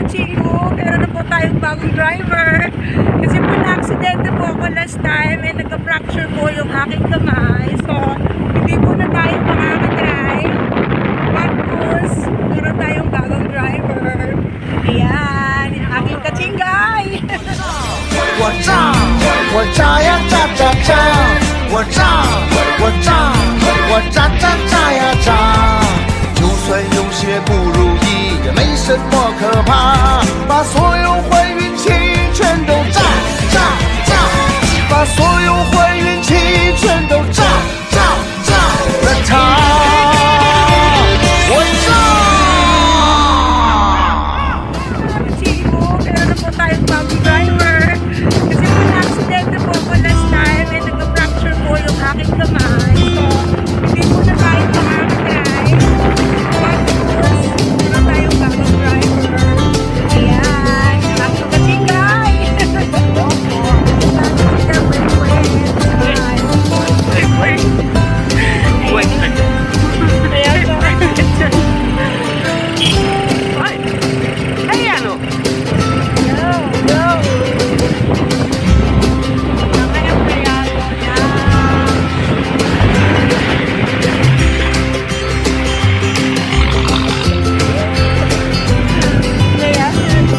Chingo, meron na po tayong bagong driver. Kasi po na-aksidente po ako last time and nagka-fracture po yung aking kamay. So, hindi po na tayo makakadrive. Tapos, meron tayong bagong driver. Ayan, yung aking kachingay. 我炸，我炸呀炸炸炸，我炸，我炸，我炸炸炸呀炸。就算有些不如意，也没什么可怕，把所有坏运气全都炸炸炸，把所有坏运气全都炸炸炸了它。我炸。 Chingo, meron na po tayong bagong driver. Kasi po na-aksidente po ako last time and nagka-fracture po yung aking kamay. So, hindi po na tayo makakadrive. Tapos, meron tayong bagong driver. Ayan, yung aking kachingay.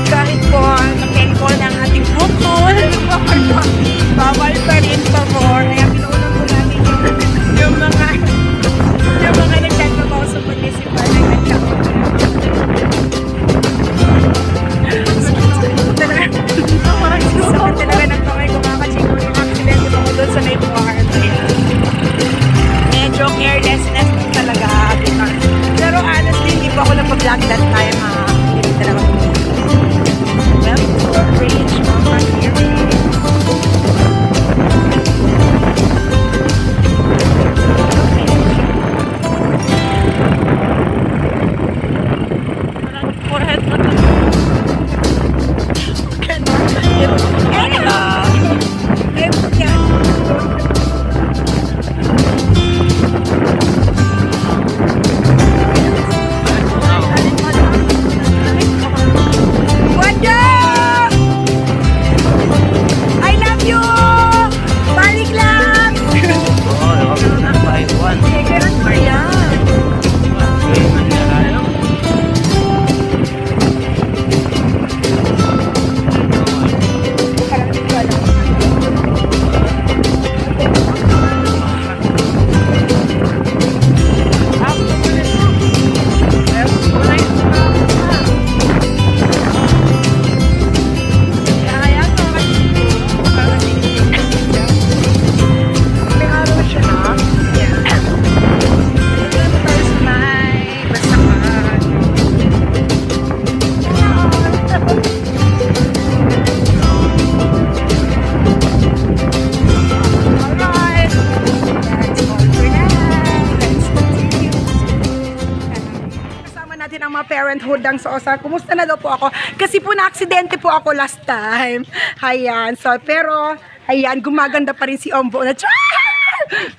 Kahit po na-cancel ng ating bukol, bawal pa rin pabor. Kaya pinuunan po natin yung mga nagtatrabaho sa municipal na nagkakot. Sakit talaga ng kamay ko kakachiko yung accident ko doon sa may part. Medyo carelessness talaga. Pero honestly, hindi po ako napag-vlog that time ha. Hindi talaga po. Well, range from here. Forehead mo to. Parenthood ng Sosa. Kumusta na daw po ako? Kasi po na-aksidente po ako last time. Ayan. So, pero, ayan, gumaganda pa rin si Ombo na.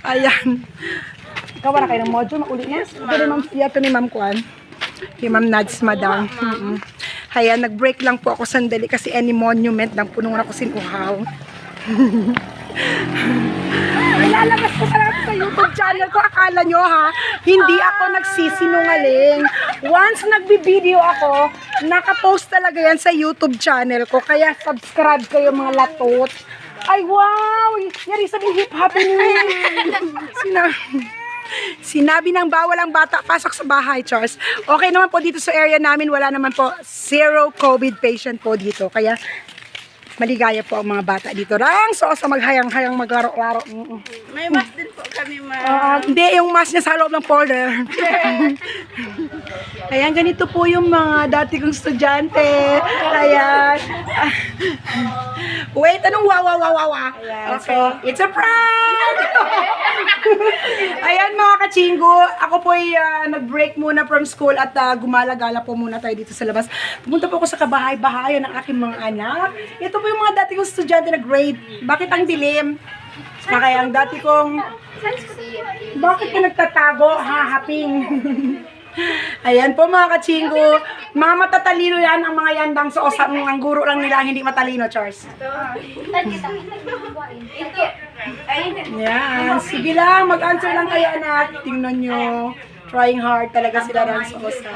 Ayan. Gawa na kayo ng module. Mauli niya. Ito ni Ma'am Kwan. Kay Ma'am Nads, madam. Ayan, nag-break lang po ako sandali kasi any monument ng punong ako sinuhaw. Ilalabas ko sa YouTube channel ko. Akala nyo ha, hindi ako nagsisinungaling. Once nagbi-video ako, nakapost talaga yan sa YouTube channel ko. Kaya subscribe kayo mga latot. Ay wow! Yari sabihin hip-hopin nyo. Sinabi ng bawal ang bata pasok sa bahay, Charles. Okay naman po dito sa area namin. Wala naman po, zero COVID patient po dito. Kaya maligaya po ang mga bata dito. Rang, so sa maghayang-hayang maglaro-laro. May mask din po kami, ma. Hindi, yung mask niya sa loob ng folder. Ayan, ganito po yung mga dati kong estudyante. Ayan. Wait, anong wawa? Okay, it's a prank! Ayan mga kachinggo, ako po ay nag-break muna from school at gumalagala po muna tayo dito sa labas. Pumunta po ako sa kabahay-bahayan ng aking mga anak. Ito po yung mga dati kong estudyante na grade. Bakit ang dilim? Kaya ang dati kong... Bakit ka nagtatago? Hahaping. Ayan po mga kachingo. Mga matatalino yan ang mga yandang sa osang ang guro lang nila ang hindi matalino, Charles. Yan. Sige lang, mag-answer lang kayo anak. Tingnan nyo. Trying hard talaga sila lang sa osa.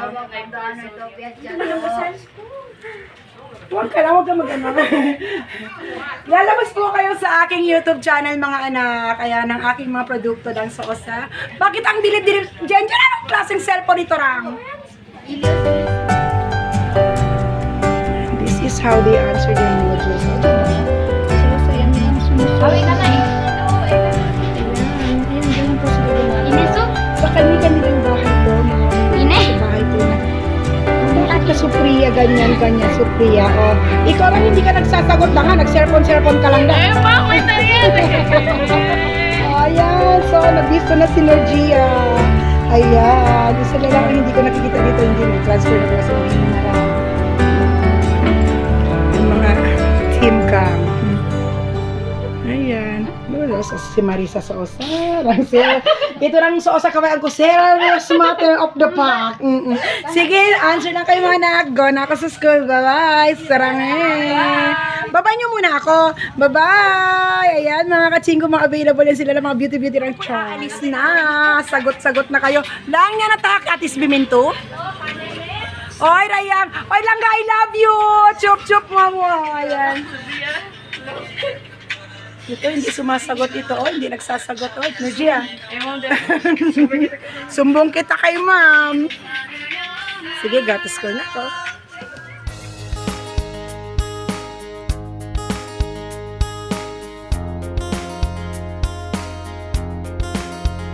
Huwag ka mag-ano. Lalabas po kayo sa aking YouTube channel mga anak. Kaya ng aking mga produkto lang sa osa. Bakit ang dilip-dilip? Diyan, anong klaseng cellphone ito rang? This is how they answer their modules. Sa kanilang bahay to. Sa bahay to. Bakit ka Supriya, ganyan, Supriya. O, ikaw lang hindi ka nagsasagot na nga. Nag-cellphone ka lang na. Ayan, so nabisto na si Norgia. Ayan, isa na lang ang hindi ko nakikita dito, hindi nag-transfer na kasi yung mga team cam. Ayan, wala si Marisa sa osar. Ito lang sa osar kamay ang serious matter of the pack. Sige, answer na kayo mga anak. Go na ako sa school. Bye-bye. Sarangin. Bye-bye nyo muna ako. Bye-bye. Ayan, mga kachinggo, mga available yan sila ng mga beauty-beauty ng Charles. Alis na. Sagot-sagot na kayo. Lang yan atak, Atis Biminto. Oy, Rayang. Oy, Langga, I love you. Chup-chup, mamo. Ayan. Ito, hindi sumasagot ito. Oh, hindi nagsasagot. Oh, Nujia. Sumbong kita kay ma'am. Sige, gatas ko na to.